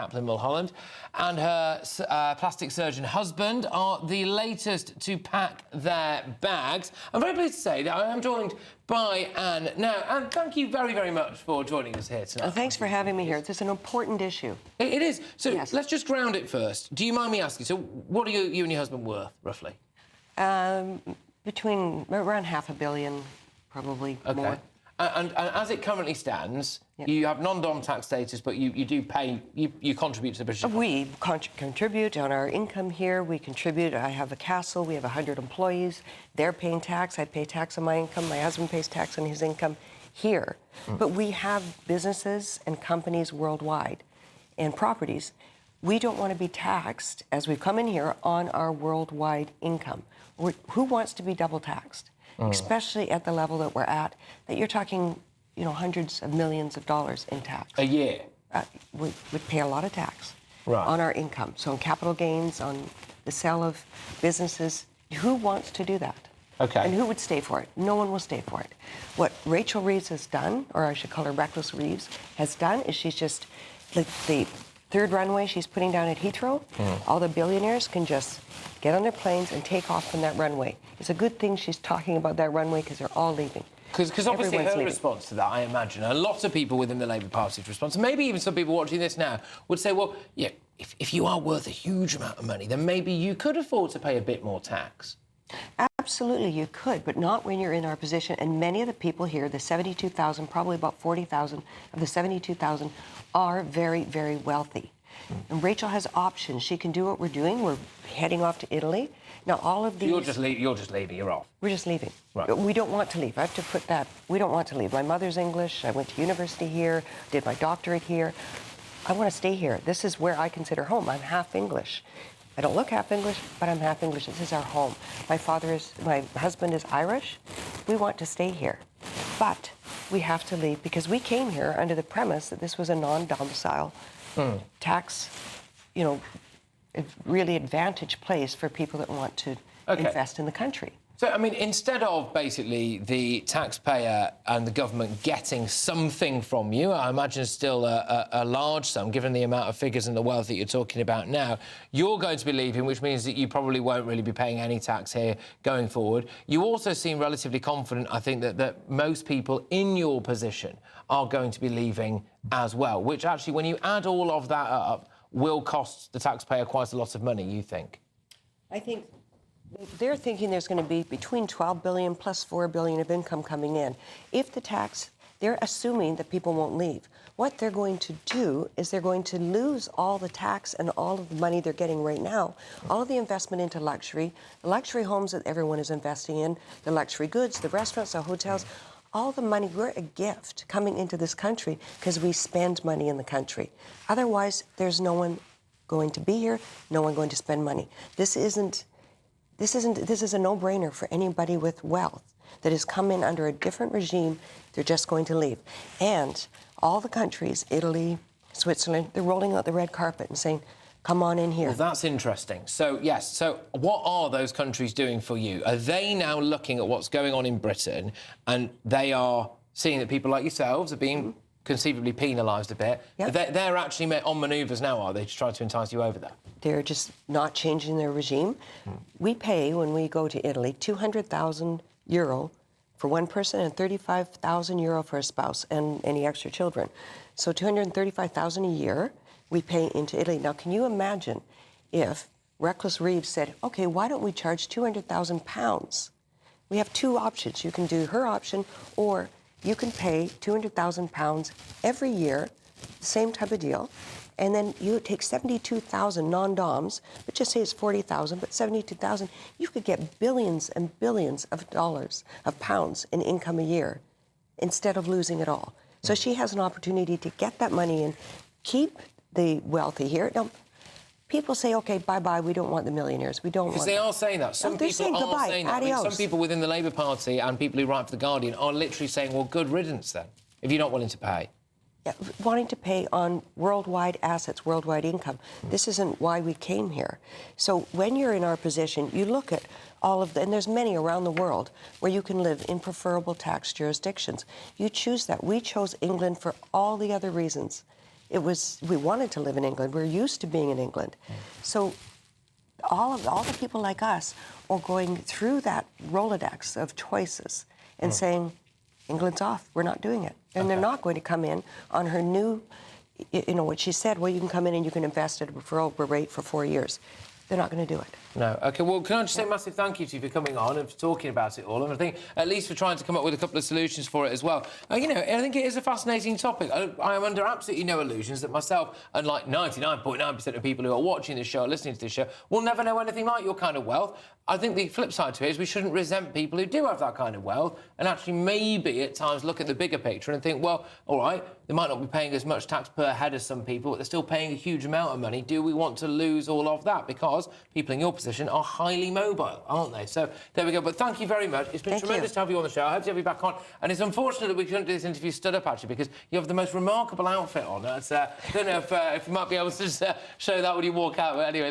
Kaplan Mulholland, and her plastic surgeon husband are the latest to pack their bags. I'm very pleased to say that I am joined by Anne now. Anne, thank you very, very much for joining us here tonight. Thanks for having me here. This is an important issue. It is. So yes. Let's just ground it first. Do you mind me asking, so what are you and your husband worth, roughly? Between around $500 million, probably more. And as it currently stands, you have non-dom tax status, but you do pay, you contribute to the British economy. We contribute on our income here. We contribute. I have a castle. We have 100 employees. They're paying tax. I pay tax on my income. My husband pays tax on his income here. But we have businesses and companies worldwide and properties. We don't want to be taxed, as we've come in here, on our worldwide income. Who wants to be double taxed? Especially at the level that we're at, that you're talking, you know, hundreds of millions of dollars in tax. A year? We pay a lot of tax right. on our income. So on capital gains, on the sale of businesses. Who wants to do that? Okay. And who would stay for it? No one will stay for it. What Rachel Reeves has done, or I should call her Reckless Reeves, has done is she's just, the third runway she's putting down at Heathrow, all the billionaires can just get on their planes and take off from that runway. It's a good thing she's talking about that runway because they're all leaving. Because obviously her response to that, I imagine, and lots of people within the Labour Party's response, and maybe even some people watching this now, would say, well, yeah, if you are worth a huge amount of money, then maybe you could afford to pay a bit more tax. Absolutely, you could, but not when you're in our position. And many of the people here, the 72,000, probably about 40,000 of the 72,000, are very, very wealthy. And Rachel has options. She can do what we're doing. We're heading off to Italy. Now, all of these... You're just leaving, you're off. We're just leaving. Right. We don't want to leave. I have to put that... We don't want to leave. My mother's English. I went to university here, did my doctorate here. I want to stay here. This is where I consider home. I'm half English. I don't look half English, but I'm half English. This is our home. My husband is Irish. We want to stay here. But we have to leave because we came here under the premise that this was a non-domicile tax, you know, a really advantaged place for people that want to invest in the country. So, I mean, instead of basically the taxpayer and the government getting something from you, I imagine still a large sum, given the amount of figures and the wealth that you're talking about now, you're going to be leaving, which means that you probably won't really be paying any tax here going forward. You also seem relatively confident, I think, that most people in your position are going to be leaving as well, which actually, when you add all of that up, will cost the taxpayer quite a lot of money, you think? I think... They're thinking there's going to be between $12 billion plus $4 billion of income coming in. If the tax, they're assuming that people won't leave. What they're going to do is they're going to lose all the tax and all of the money they're getting right now, all of the investment into luxury, the luxury homes that everyone is investing in, the luxury goods, the restaurants, the hotels, all the money. We're a gift coming into this country because we spend money in the country. Otherwise, there's no one going to be here, no one going to spend money. This is a no-brainer for anybody with wealth that has come in under a different regime. They're just going to leave. And all the countries, Italy, Switzerland, they're rolling out the red carpet and saying, come on in here. Well, that's interesting. So, yes, so what are those countries doing for you? Are they now looking at what's going on in Britain and they are seeing that people like yourselves are being conceivably penalised a bit? Yep. They're actually on manoeuvres now, are they, to try to entice you over there? They're just not changing their regime. We pay, when we go to Italy, €200,000 for one person and €35,000 for a spouse and any extra children. So $235,000 a year we pay into Italy. Now, can you imagine if Reckless Reeves said, OK, why don't we charge £200,000? We have two options. You can do her option, or you can pay £200,000 every year, same type of deal, and then you take 72,000 non-doms, but just say it's 40,000, but 72,000, you could get billions and billions of dollars, of pounds in income a year instead of losing it all. So she has an opportunity to get that money and keep the wealthy here. Now, people say, OK, bye-bye, we don't want the millionaires. We don't want... Because they are saying that. Some people are saying that. I mean, some people within the Labour Party and people who write for The Guardian are literally saying, well, good riddance, then, if you're not willing to pay. Yeah, wanting to pay on worldwide assets, worldwide income. This isn't why we came here. So when you're in our position, you look at all of the... And there's many around the world where you can live in preferable tax jurisdictions. You choose that. We chose England for all the other reasons. we wanted to live in England. We're used to being in England. So all the people like us are going through that Rolodex of choices and saying, England's off, we're not doing it. And they're not going to come in on her new, you know, what she said, well, you can come in and you can invest at a referral rate for 4 years. They're not going to do it. No. OK, well, can I just say a massive thank you to you for coming on and for talking about it all, and I think at least for trying to come up with a couple of solutions for it as well. You know, I think it is a fascinating topic. I am under absolutely no illusions that myself, and like 99.9% of people who are watching this show, listening to this show, will never know anything like your kind of wealth. I think the flip side to it is we shouldn't resent people who do have that kind of wealth, and actually maybe at times look at the bigger picture and think, well, all right, they might not be paying as much tax per head as some people, but they're still paying a huge amount of money. Do we want to lose all of that? Because people in your position are highly mobile, aren't they? So there we go. But thank you very much. It's been tremendous to have you on the show. I hope to have you back on. And it's unfortunate that we couldn't do this interview stood up, actually, because you have the most remarkable outfit on. I don't know if you might be able to just show that when you walk out. But anyway.